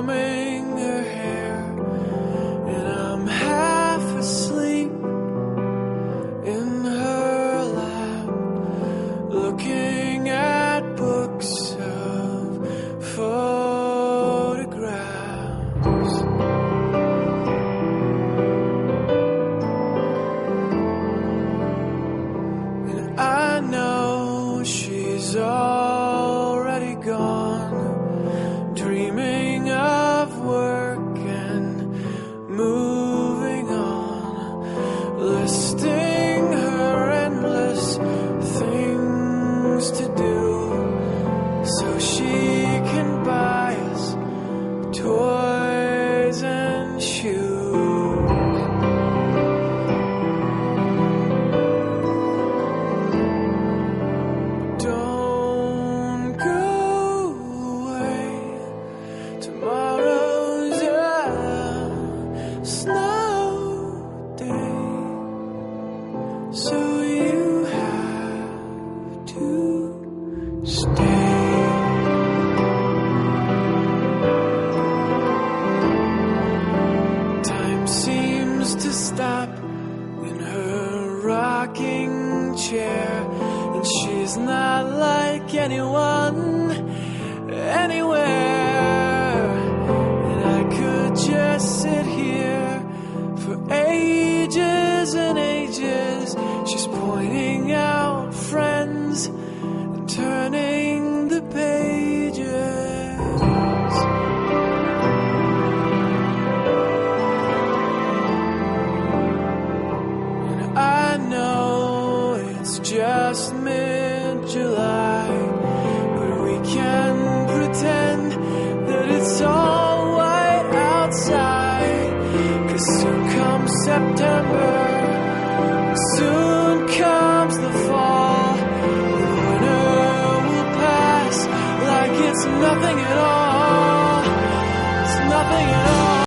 combing her hair, and I'm half asleep in her lap, looking at books of photographs. And I know she's already gone, dreaming of work and moving on, listing her endless things to do, so she can buy us toys and shoes. Don't go away. Tomorrow's a snow day, so you have to stay. Time seems to stop in her rocking chair, and she's not like anyone anywhere. And I could just sit here for ages and ages. She's pointing out friends and turning the pages. And I know it's just mid-July, but we can pretend that it's all white outside, 'cause soon comes September, soon